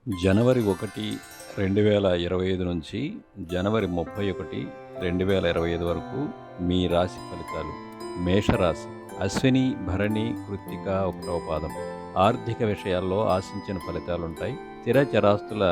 జనవరి 1, 2025 నుంచి జనవరి 31, 2025 వరకు మీ రాశి ఫలితాలు. మేషరాశి. అశ్విని, భరణి, కృత్తిక 1వ పాదం. ఆర్థిక విషయాల్లో ఆశించిన ఫలితాలుంటాయి. స్థిర చరాస్తుల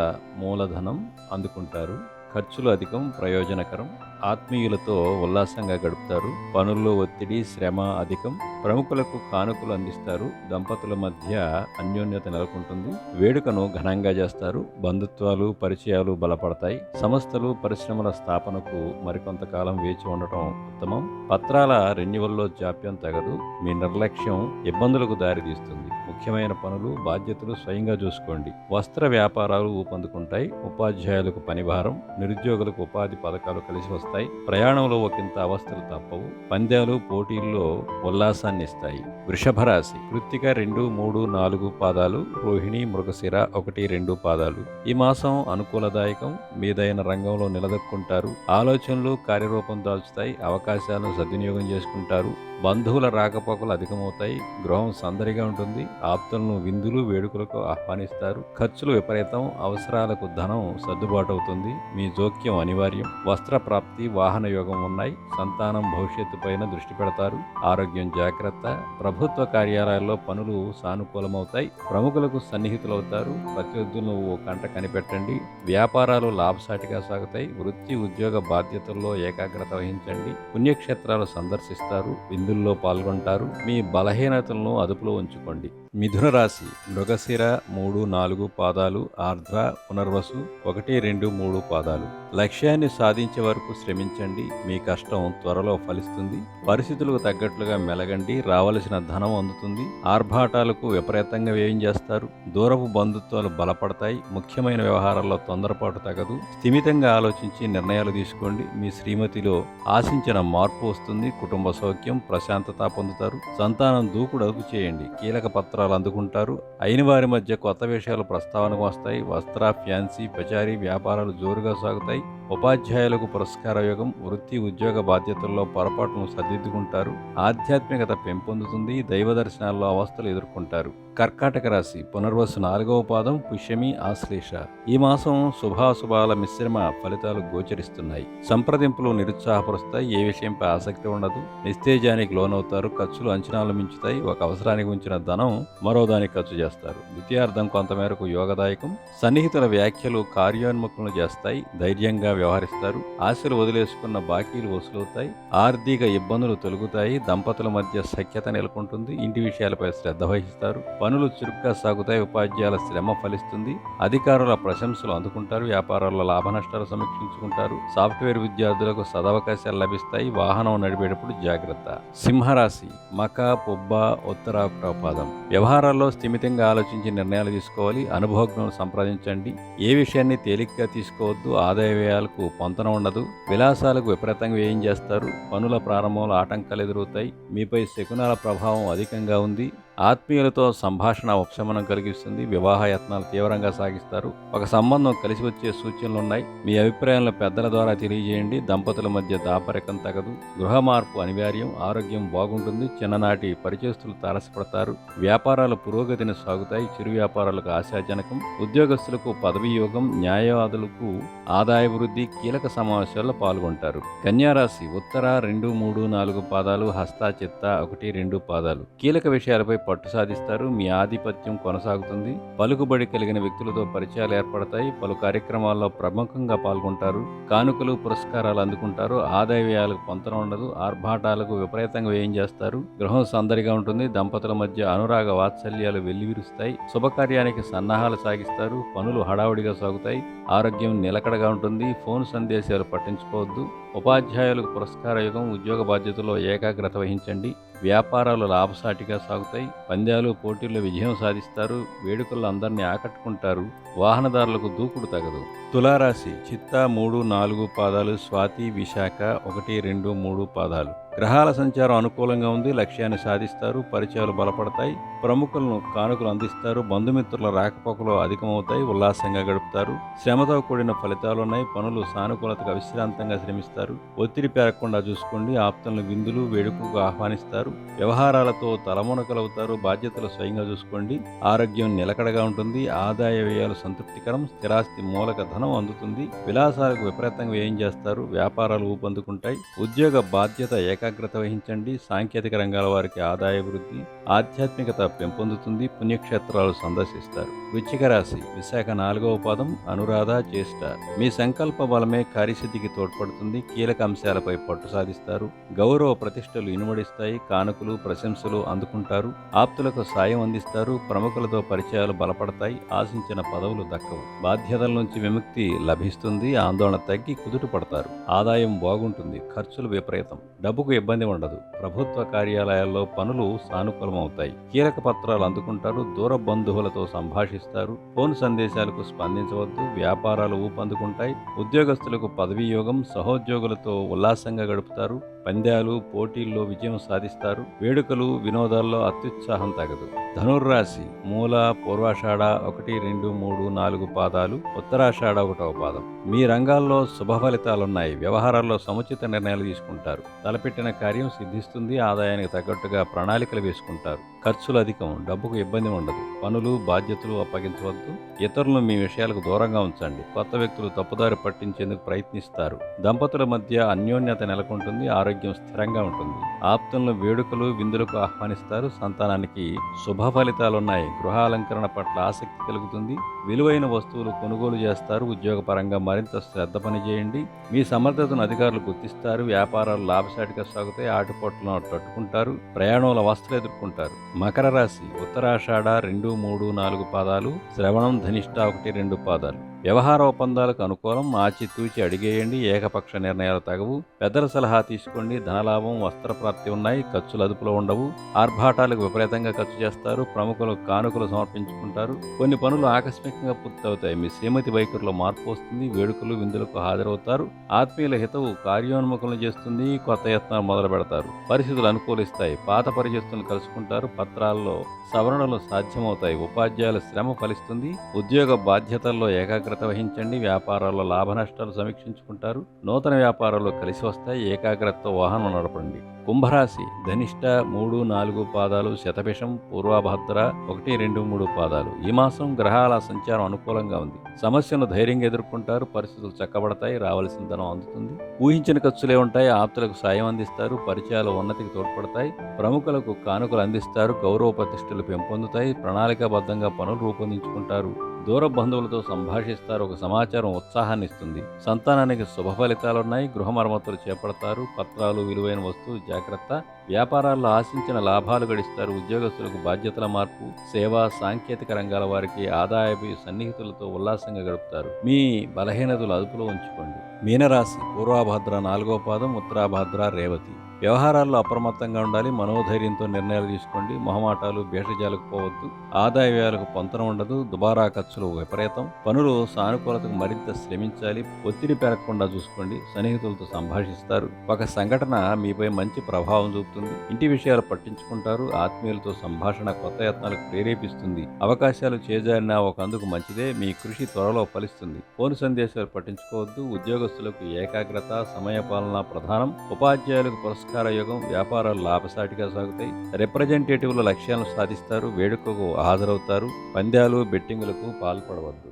మూలధనం అందుకుంటారు. ఖర్చులు అధికం, ప్రయోజనకరం. ఆత్మీయులతో ఉల్లాసంగా గడుపుతారు. పనుల్లో ఒత్తిడి, శ్రమ అధికం. ప్రముఖులకు కానుకలు అందిస్తారు. దంపతుల మధ్య అన్యోన్యత నెలకొంటుంది. వేడుకను ఘనంగా చేస్తారు. బంధుత్వాలు, పరిచయాలు బలపడతాయి. సంస్థలు, పరిశ్రమల స్థాపనకు మరికొంతకాలం వేచి ఉండటం ఉత్తమం. పత్రాల రెన్యువల్లో జాప్యం తగదు. మీ నిర్లక్ష్యం ఇబ్బందులకు దారితీస్తుంది. ముఖ్యమైన పనులు, బాధ్యతలు స్వయంగా చూసుకోండి. వస్త్ర వ్యాపారాలు ఊపందుకుంటాయి. ఉపాధ్యాయులకు పనిభారం. నిరుద్యోగులకు ఉపాధి పథకాలు కలిసి వస్తాయి. ప్రయాణంలో ఒకంత అవస్థలు తప్పవు. పందాలు, పోటీల్లో ఉల్లాసాన్ని ఇస్తాయి. వృషభ రాశి. కృత్తిక 2, 3, 4 పాదాలు. రోహిణి, మృగశిర 1, 2 పాదాలు. ఈ మాసం అనుకూలదాయకం. మీదైన రంగంలో నిలదొక్కుంటారు. ఆలోచనలు కార్యరూపం దాల్చుతాయి. అవకాశాలను సద్వినియోగం చేసుకుంటారు. బంధువుల రాకపోకలు అధికమవుతాయి. గృహం సందడిగా ఉంటుంది. ఆప్తులను విందులు, వేడుకలకు ఆహ్వానిస్తారు. ఖర్చులు విపరీతం. అవసరాలకు ధనం సర్దుబాటు అవుతుంది. మీ జోక్యం అనివార్యం. వస్త్ర ప్రాప్తి, వాహన యోగం ఉన్నాయి. సంతానం భవిష్యత్తుపైన దృష్టి పెడతారు. ఆరోగ్యం జాగ్రత్త. ప్రభుత్వ కార్యాలయాల్లో పనులు సానుకూలమవుతాయి. ప్రముఖులకు సన్నిహితులవుతారు. ప్రత్యర్థులను ఓ కంట కనిపెట్టండి. వ్యాపారాలు లాభసాటిగా సాగుతాయి. వృత్తి, ఉద్యోగ బాధ్యతల్లో ఏకాగ్రత వహించండి. పుణ్యక్షేత్రాలు సందర్శిస్తారు. విందుల్లో పాల్గొంటారు. మీ బలహీనతలను అదుపులో ఉంచుకోండి. మిథున రాశి. మృగశిర 3, 4 పాదాలు. ఆర్ద్ర, పునర్వసు 1, 2, 3 పాదాలు. లక్ష్యాన్ని సాధించే వరకు శ్రమించండి. మీ కష్టం త్వరలో ఫలిస్తుంది. పరిస్థితులకు తగ్గట్లుగా మెలగండి. రావలసిన ధనం అందుతుంది. ఆర్భాటాలకు విపరీతంగా వ్యయం చేస్తారు. దూరపు బంధుత్వాలు బలపడతాయి. ముఖ్యమైన వ్యవహారాల్లో తొందరపాటు తగదు. స్థిమితంగా ఆలోచించి నిర్ణయాలు తీసుకోండి. మీ శ్రీమతిలో ఆశించిన మార్పు వస్తుంది. కుటుంబ సౌఖ్యం, ప్రశాంతత పొందుతారు. సంతానం దూకుడు అదుపు చేయండి. కీలక పత్రాలు అందుకుంటారు. అయిన వారి మధ్య కొత్త విషయాలు ప్రస్తావనకు వస్తాయి. వస్త్ర, ఫ్యాన్సీ, పచారీ వ్యాపారాలు జోరుగా సాగుతాయి. ఉపాధ్యాయులకు పురస్కార యోగం. వృత్తి, ఉద్యోగ బాధ్యతల్లో పొరపాటును సరిదిద్దుకుంటారు. ఆధ్యాత్మికత పెంపొందుతుంది. దైవ దర్శనాల్లో అవస్థలు ఎదుర్కొంటారు. కర్కాటక రాశి. పునర్వసు 4వ పాదం. పుష్యమి, ఆశ్లేష. ఈ మాసం శుభాశుభాల మిశ్రమ ఫలితాలు గోచరిస్తున్నాయి. సంప్రదింపులు నిరుత్సాహపరుస్తాయి. ఏ విషయంపై ఆసక్తి ఉండదు. నిస్తేజానికి లోనవుతారు. ఖర్చులు అంచనాలు మించుతాయి. ఒక అవసరానికి ఉంచిన ధనం మరో దానికి ఖర్చు చేస్తారు. ద్వితీయార్థం కొంతమేరకు యోగదాయకం. సన్నిహితుల వ్యాఖ్యలు కార్యోన్ముఖులను చేస్తాయి. ధైర్యంగా వ్యవహరిస్తారు. ఆశలు వదిలేసుకున్న బాకీలు వసూలవుతాయి. ఆర్థిక ఇబ్బందులు తొలగుతాయి. దంపతుల మధ్య సఖ్యత నెలకొంటుంది. ఇంటి విషయాలపై శ్రద్ధ వహిస్తారు. పనులు చురుగ్గా సాగుతాయి. ఉపాధ్యాయుల శ్రమ ఫలిస్తుంది. అధికారుల ప్రశంసలు అందుకుంటారు. వ్యాపారాల్లో లాభ నష్టాలు సమీక్షించుకుంటారు. సాఫ్ట్వేర్ విద్యార్థులకు సదవకాశాలు లభిస్తాయి. వాహనం నడిపేటప్పుడు జాగ్రత్త. సింహరాశి. మక, పుబ్బ, ఉత్తర 1వ పాదం. వ్యవహారాల్లో స్థిమితంగా ఆలోచించి నిర్ణయాలు తీసుకోవాలి. అనుభవజ్ఞులను సంప్రదించండి. ఏ విషయాన్ని తేలిగ్గా తీసుకోవద్దు. ఆదాయ వ్యయాలకు పొంతన ఉండదు. విలాసాలకు విపరీతంగా వ్యయం చేస్తారు. పనుల ప్రారంభంలో ఆటంకాలు ఎదురవుతాయి. మీపై శకునాల ప్రభావం అధికంగా ఉంది. ఆత్మీయులతో సంభాషణ ఉపశమనం కలిగిస్తుంది. వివాహ యత్నాలు తీవ్రంగా సాగిస్తారు. ఒక సంబంధం కలిసి వచ్చే సూచనలున్నాయి. మీ అభిప్రాయాలను పెద్దల ద్వారా తెలియజేయండి. దంపతుల మధ్య దాపరికం తగదు. గృహ మార్పు అనివార్యం. ఆరోగ్యం బాగుంటుంది. చిన్ననాటి పరిచయస్తులు తారసపడతారు. వ్యాపారాలు పురోగతిని సాగుతాయి. చిరు వ్యాపారాలకు ఆశాజనకం. ఉద్యోగస్తులకు పదవీ యోగం. న్యాయవాదులకు ఆదాయ వృద్ధి. కీలక సమావేశాల్లో పాల్గొంటారు. కన్యారాశి. ఉత్తర 2, 3, 4 పాదాలు. హస్త, చిత్త 1, 2 పాదాలు. కీలక విషయాలపై పట్టు సాధిస్తారు. మీ ఆధిపత్యం కొనసాగుతుంది. పలుకుబడి కలిగిన వ్యక్తులతో పరిచయాలు ఏర్పడతాయి. పలు కార్యక్రమాల్లో ప్రముఖంగా పాల్గొంటారు. కానుకలు, పురస్కారాలు అందుకుంటారు. ఆదాయ వ్యయాలకు పొంతన ఉండదు. ఆర్భాటాలకు విపరీతంగా వ్యయం చేస్తారు. గృహం సందడిగా ఉంటుంది. దంపతుల మధ్య అనురాగ వాత్సల్యాలు వెల్లివిరుస్తాయి. శుభకార్యానికి సన్నాహాలు సాగిస్తారు. పనులు హడావుడిగా సాగుతాయి. ఆరోగ్యం నిలకడగా ఉంటుంది. ఫోన్ సందేశాలు పట్టించుకోవద్దు. ఉపాధ్యాయులకు పురస్కార యుగం. ఉద్యోగ బాధ్యతల్లో ఏకాగ్రత వహించండి. వ్యాపారాలు లాభసాటిగా సాగుతాయి. పందాలు, పోటీల్లో విజయం సాధిస్తారు. వేడుకల్లో అందరినీ ఆకట్టుకుంటారు. వాహనదారులకు దూకుడు తగదు. తులారాశి. చిత్త 3, 4 పాదాలు. స్వాతి, విశాఖ 1, 2, 3 పాదాలు. గ్రహాల సంచారం అనుకూలంగా ఉంది. లక్ష్యాన్ని సాధిస్తారు. పరిచయాలు బలపడతాయి. ప్రముఖులను కానుకలు అందిస్తారు. బంధుమిత్రుల రాకపోకలు అధికమవుతాయి. ఉల్లాసంగా గడుపుతారు. శ్రమతో కూడిన ఫలితాలున్నాయి. పనులు సానుకూలతగా విశ్రాంతంగా శ్రమిస్తారు. ఒత్తిడి పెరగకుండా చూసుకోండి. ఆప్తులను విందులు వేడుకలకు ఆహ్వానిస్తారు. వ్యవహారాలతో తలమునకలవుతారు. బాధ్యతలు స్వయంగా చూసుకోండి. ఆరోగ్యం నిలకడగా ఉంటుంది. ఆదాయ వ్యయాలు సంతృప్తికరం. స్థిరాస్తి మూలక ధనం అందుతుంది. విలాసాలకు విపరీతంగా వ్యయం చేస్తారు. వ్యాపారాలు ఊపందుకుంటాయి. ఉద్యోగ బాధ్యత ఏకాగ్రత వహించండి. సాంకేతిక రంగాల వారికి ఆదాయ వృద్ధి, ఆధ్యాత్మికత పెంపొందుతుంది. పుణ్యక్షేత్రాలు సందర్శిస్తారు. వృశ్చిక రాశి విశాఖ 4వ పాదం అనురాధ జ్యేష్ఠ. మీ సంకల్ప బలమే కార్యసిద్ధికి తోడ్పడుతుంది. కీలక అంశాలపై పట్టు సాధిస్తారు. గౌరవ ప్రతిష్టలు ఇనుమడిస్తాయి. కానుకలు ప్రశంసలు అందుకుంటారు. ఆప్తులకు సాయం అందిస్తారు. ప్రముఖులతో పరిచయాలు బలపడతాయి. ఆశించిన పదవులు దక్కవు. బాధ్యతల నుంచి విముక్తి లభిస్తుంది. ఆందోళన తగ్గి కుదుట పడతారు. ఆదాయం బాగుంటుంది. ఖర్చులు విపరీతం. డబ్బుకు ఇబ్బంది ఉండదు. ప్రభుత్వ కార్యాలయాల్లో పనులు సానుకూలమవుతాయి. కీలక పత్రాలు అందుకుంటారు. దూర బంధువులతో సంభాషిస్తారు. ఫోన్ సందేశాలకు స్పందించవద్దు. వ్యాపారాలు ఊపందుకుంటాయి. ఉద్యోగస్తులకు పదవీ యోగం. సహోద్యోగులతో ఉల్లాసంగా గడుపుతారు. పందాలు పోటీల్లో విజయం సాధిస్తారు. వేడుకలు వినోదాల్లో అత్యుత్సాహం తగదు. ధనుర్రాశి మూల పూర్వాషాఢ 1, 2, 3, 4 పాదాలు, ఉత్తరాషాఢ 1వ పాదం. మీ రంగాల్లో శుభ ఫలితాలున్నాయి. వ్యవహారాల్లో సముచిత నిర్ణయాలు తీసుకుంటారు. తలపెట్టిన కార్యం సిద్ధిస్తుంది. ఆదాయానికి తగ్గట్టుగా ప్రణాళికలు వేసుకుంటారు. ఖర్చులు అధికం. డబ్బుకు ఇబ్బంది ఉండదు. పనులు బాధ్యతలు అప్పగించవద్దు. ఇతరులను మీ విషయాలకు దూరంగా ఉంచండి. కొత్త వ్యక్తులు తప్పుదారి పట్టించేందుకు ప్రయత్నిస్తారు. దంపతుల మధ్య అన్యోన్యత నెలకొంటుంది. ఆరోగ్యం స్థిరంగా ఉంటుంది. ఆప్తులను వేడుకలు విందులకు ఆహ్వానిస్తారు. సంతానానికి శుభ ఫలితాలున్నాయి. గృహాలంకరణ పట్ల ఆసక్తి కలుగుతుంది. విలువైన వస్తువులు కొనుగోలు చేస్తారు. ఉద్యోగపరంగా మరింత శ్రద్ధ పనిచేయండి. మీ సమర్థతను అధికారులు గుర్తిస్తారు. వ్యాపారాలు లాభసాటిగా సాగుతాయి. ఆటుపోట్లను తట్టుకుంటారు. ప్రయాణాల అవస్థలు ఎదుర్కొంటారు. మకర రాశి ఉత్తరాషాఢ 2, 3, 4 పాదాలు, శ్రవణం ధనిష్ట 1, 2 పాదాలు. వ్యవహార ఒప్పందాలకు అనుకూలం. ఆచితూచి అడిగేయండి. ఏకపక్ష నిర్ణయాలు తగవు. పెద్దల సలహా తీసుకోండి. ధనలాభం వస్త్రప్రాప్తి ఉన్నాయి. ఖర్చులు అదుపులో ఉండవు. ఆర్భాటాలకు విపరీతంగా ఖర్చు చేస్తారు. ప్రముఖులు కానుకలు సమర్పించుకుంటారు. కొన్ని పనులు ఆకస్మికంగా పూర్తవుతాయి. మీ శ్రీమతి వైఖరిలో మార్పు వస్తుంది. వేడుకలు విందులకు హాజరవుతారు. ఆత్మీయుల హితవు కార్యోన్ముఖులను చేస్తుంది. కొత్త యత్నాలు మొదలు పెడతారు. పరిస్థితులు అనుకూలిస్తాయి. పాత పరిచయస్తులను కలుసుకుంటారు. పత్రాల్లో సవరణలు సాధ్యమవుతాయి. ఉపాధ్యాయుల శ్రమ ఫలిస్తుంది. ఉద్యోగ బాధ్యతల్లో ఏకాగ్రత వహించండి. వ్యాపారాల్లో లాభ నష్టాలు సమీక్షించుకుంటారు. నూతన వ్యాపారాలు కలిసి వస్తాయి. ఏకాగ్రతతో వాహనం నడపండి. కుంభరాశి ధనిష్ట 3, 4 పాదాలు, శతభిషం పూర్వభద్ర 1, 2, 3 పాదాలు. ఈ మాసం గ్రహాల సంచారం అనుకూలంగా ఉంది. సమస్యను ధైర్యంగా ఎదుర్కొంటారు. పరిస్థితులు చక్కబడతాయి. రావాల్సిన ధనం అందుతుంది. ఊహించిన ఖర్చులే ఉంటాయి. ఆప్తులకు సాయం అందిస్తారు. పరిచయాలు ఉన్నతికి తోడ్పడతాయి. ప్రముఖులకు కానుకలు అందిస్తారు. గౌరవ ప్రతిష్టలు పెంపొందుతాయి. ప్రణాళికాబద్ధంగా పనులు రూపొందించుకుంటారు. దూర బంధువులతో సంభాషిస్తారు. ఒక సమాచారం ఉత్సాహాన్ని ఇస్తుంది. సంతానానికి శుభ ఫలితాలున్నాయి. గృహ మరమ్మతులు చేపడతారు. పత్రాలు విలువైన వస్తువులు జాగ్రత్త. వ్యాపారాల్లో ఆశించిన లాభాలు గడిస్తారు. ఉద్యోగస్తులకు బాధ్యతల మార్పు. సేవా సాంకేతిక రంగాల వారికి ఆదాయపు సన్నిహితులతో ఉల్లాసంగా గడుపుతారు. మీ బలహీనతలు అదుపులో ఉంచుకోండి. మీనరాశి పూర్వభద్ర 4వ పాదం, ఉత్తరాభద్ర రేవతి. వ్యవహారాల్లో అప్రమత్తంగా ఉండాలి. మనోధైర్యంతో నిర్ణయాలు తీసుకోండి. మొహమాటాలు భేషజాలకు పోవద్దు. ఆదాయ వ్యయాలకు పొంతన ఉండదు. దుబారా ఖర్చులు విపరీతం. పనులు సానుకూలతకు మరింత శ్రమించాలి. ఒత్తిడి పెరగకుండా చూసుకోండి. సన్నిహితులతో సంభాషిస్తారు. ఒక సంఘటన మీపై మంచి ప్రభావం చూపుతుంది. ఇంటి విషయాలు పట్టించుకుంటారు. ఆత్మీయులతో సంభాషణ కొత్త యత్నాలకు ప్రేరేపిస్తుంది. అవకాశాలు చేజారినా ఒక అందుకు మంచిదే. మీ కృషి త్వరలో ఫలిస్తుంది. ఫోన్ సందేశాలు పట్టించుకోవద్దు. ఉద్యోగస్తులకు ఏకాగ్రత సమయపాలన ప్రధానం. ఉపాధ్యాయులకు పురస్కార యోగం. వ్యాపారాలు లాభసాటిగా సాగుతాయి. రిప్రజెంటేటివ్ల లక్ష్యాలను సాధిస్తారు. వేడుకకు హాజరవుతారు. పందాలు బెట్టింగులకు పాల్పడవద్దు.